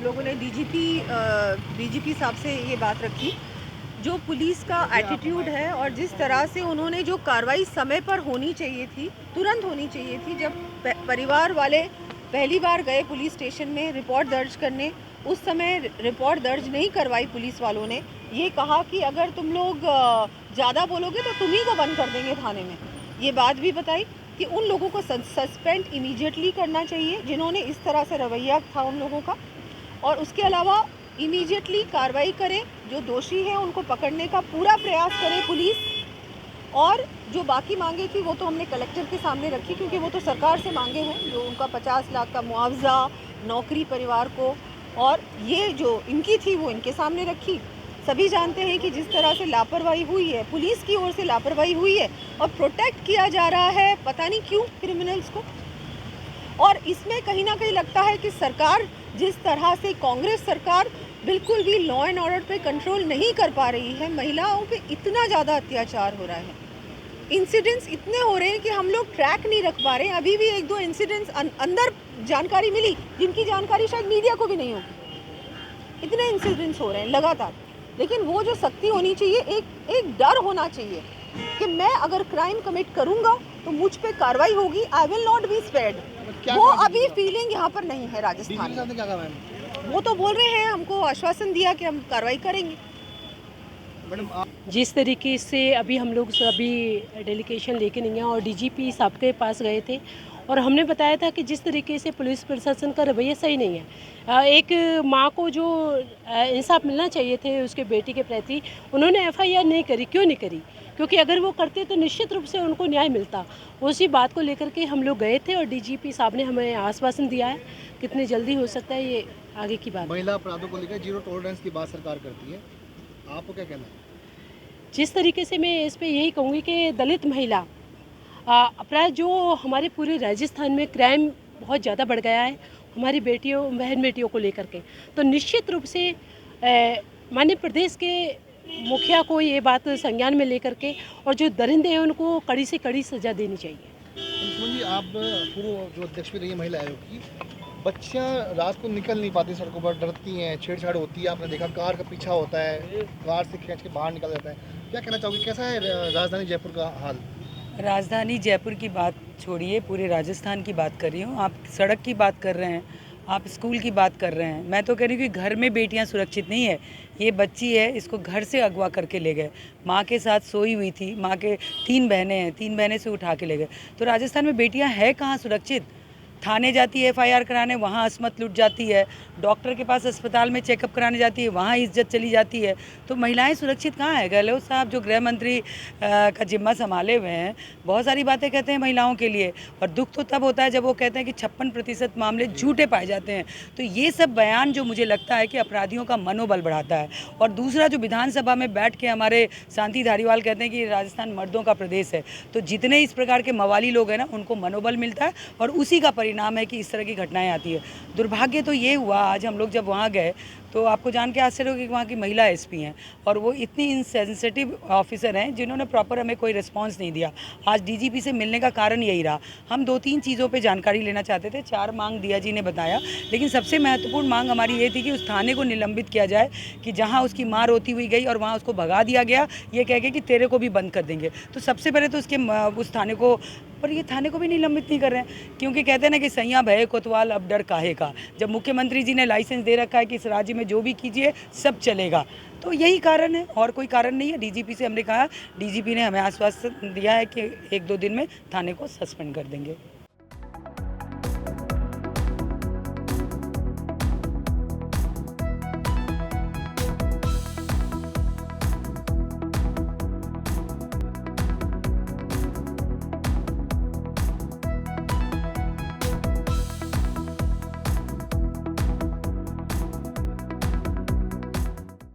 हम लोगों ने डीजीपी साहब से ये बात रखी। जो पुलिस का एटीट्यूड है और जिस तरह से उन्होंने जो कार्रवाई समय पर होनी चाहिए थी, तुरंत होनी चाहिए थी। जब परिवार वाले पहली बार गए पुलिस स्टेशन में रिपोर्ट दर्ज करने, उस समय रिपोर्ट दर्ज नहीं करवाई पुलिस वालों ने। ये कहा कि अगर तुम लोग ज़्यादा बोलोगे तो तुम्ही को बंद कर देंगे थाने में। ये बात भी बताई कि उन लोगों को सस्पेंड इमीडिएटली करना चाहिए जिन्होंने इस तरह से रवैया था उन लोगों का, और उसके अलावा इमीडिएटली कार्रवाई करें, जो दोषी हैं उनको पकड़ने का पूरा प्रयास करे पुलिस। और जो बाकी मांगे थी वो तो हमने कलेक्टर के सामने रखी, क्योंकि वो तो सरकार से मांगे हैं, जो उनका 50 लाख का मुआवजा, नौकरी परिवार को, और ये जो इनकी थी वो इनके सामने रखी। सभी जानते हैं कि जिस तरह से लापरवाही हुई है, पुलिस की ओर से लापरवाही हुई है, और प्रोटेक्ट किया जा रहा है पता नहीं क्यों क्रिमिनल्स को। और इसमें कहीं ना कहीं लगता है कि सरकार, जिस तरह से कांग्रेस सरकार बिल्कुल भी लॉ एंड ऑर्डर पे कंट्रोल नहीं कर पा रही है, महिलाओं पे इतना ज़्यादा अत्याचार हो रहा है, इंसिडेंट्स इतने हो रहे हैं कि हम लोग ट्रैक नहीं रख पा रहे हैं। अभी भी एक दो इंसिडेंट्स अंदर जानकारी मिली जिनकी जानकारी शायद मीडिया को भी नहीं होगी। इतने इंसिडेंट्स हो रहे हैं लगातार। लेकिन वो जो सख्ती होनी चाहिए, एक डर होना चाहिए कि मैं अगर क्राइम कमिट करूंगा तो मुझ पे कार्रवाई होगी, I will not be spared. वो अभी फीलिंग यहाँ पर नहीं है राजस्थान में। वो तो बोल रहे हैं, हमको आश्वासन दिया कि हम कार्रवाई करेंगे। जिस तरीके से अभी हम लोग सभी डेलीगेशन लेके नहीं हैं और डीजीपी साहब के पास गए थे, और हमने बताया था कि जिस तरीके से पुलिस प्रशासन का रवैया सही नहीं है। एक माँ को जो इंसाफ मिलना चाहिए थे उसके बेटी के प्रति, उन्होंने एफआईआर नहीं करी। क्यों नहीं करी? क्योंकि अगर वो करते तो निश्चित रूप से उनको न्याय मिलता। उसी बात को लेकर के हम लोग गए थे और डीजीपी साहब ने हमें आश्वासन दिया है। कितनी जल्दी हो सकता है ये आगे की बात। महिला अपराधों को लेकर जीरो टॉलरेंस की बात सरकार करती है, आपको क्या कहना है? जिस तरीके से मैं इस पे यही कहूँगी कि दलित महिला अपराध जो हमारे पूरे राजस्थान में क्राइम बहुत ज़्यादा बढ़ गया है हमारी बेटियों बहन बेटियों को लेकर के, तो निश्चित रूप से माननीय प्रदेश के मुखिया को ये बात संज्ञान में लेकर के और जो दरिंदे हैं उनको कड़ी से कड़ी सज़ा देनी चाहिए। सुमन जी, आप पूर्व जो अध्यक्ष भी रही है महिला आयोग की, बच्चियां रात को निकल नहीं पाती, सड़कों पर डरती हैं, छेड़छाड़ होती है, आपने देखा कार का पीछा होता है, कार से खींच के बाहर निकल जाता है। क्या कहना चाहोगे, कैसा है राजधानी जयपुर का हाल? राजधानी जयपुर की बात छोड़िए, पूरे राजस्थान की बात कर रही हूँ। आप सड़क की बात कर रहे हैं, आप स्कूल की बात कर रहे हैं। मैं तो कह रही हूँ कि घर में बेटियाँ सुरक्षित नहीं है। ये बच्ची है, इसको घर से अगवा करके ले गए, माँ के साथ सोई हुई थी, माँ के 3 बहनें हैं, 3 बहनें से उठा के ले गए। तो राजस्थान में बेटियाँ हैं कहाँ सुरक्षित? थाने जाती है एफआईआर कराने, वहाँ अस्मत लुट जाती है। डॉक्टर के पास अस्पताल में चेकअप कराने जाती है, वहाँ इज्जत चली जाती है। तो महिलाएं सुरक्षित कहाँ है? गहलोत साहब जो गृह मंत्री का जिम्मा संभाले हुए हैं, बहुत सारी बातें कहते हैं महिलाओं के लिए, और दुख तो तब होता है जब वो कहते हैं कि 56% मामले झूठे पाए जाते हैं। तो ये सब बयान जो मुझे लगता है कि अपराधियों का मनोबल बढ़ाता है। और दूसरा, जो विधानसभा में बैठ के हमारे शांति धारीवाल कहते हैं कि राजस्थान मर्दों का प्रदेश है, तो जितने इस प्रकार के मवाली लोग हैं ना, उनको मनोबल मिलता है और उसी का नाम है कि इस तरह की घटनाएं आती है। दुर्भाग्य तो ये हुआ, आज हम लोग जब वहाँ गए तो आपको जान के आश्चर्य होगा कि वहाँ की महिला एसपी हैं और वो इतनी इनसेंसिटिव ऑफिसर हैं जिन्होंने प्रॉपर हमें कोई रिस्पांस नहीं दिया। आज डीजीपी से मिलने का कारण यही रहा। हम 2-3 चीज़ों पे जानकारी लेना चाहते थे, 4 मांग दिया जी ने बताया, लेकिन सबसे महत्वपूर्ण मांग हमारी ये थी कि उस थाने को निलंबित किया जाए कि जहाँ उसकी माँ रोती हुई गई और वहाँ उसको भगा दिया गया, ये कह के कि तेरे को भी बंद कर देंगे। तो सबसे पहले तो उस थाने को, पर ये थाने को भी निलंबित नहीं कर रहे हैं, क्योंकि कहते हैं ना कि सैया भय कोतवाल अब डर काहे का। जब मुख्यमंत्री जी ने लाइसेंस दे रखा है कि इस राज्य में जो भी कीजिए सब चलेगा, तो यही कारण है और कोई कारण नहीं है। डीजीपी से हमने कहा, डीजीपी ने हमें आश्वासन दिया है कि 1-2 दिन में थाने को सस्पेंड कर देंगे।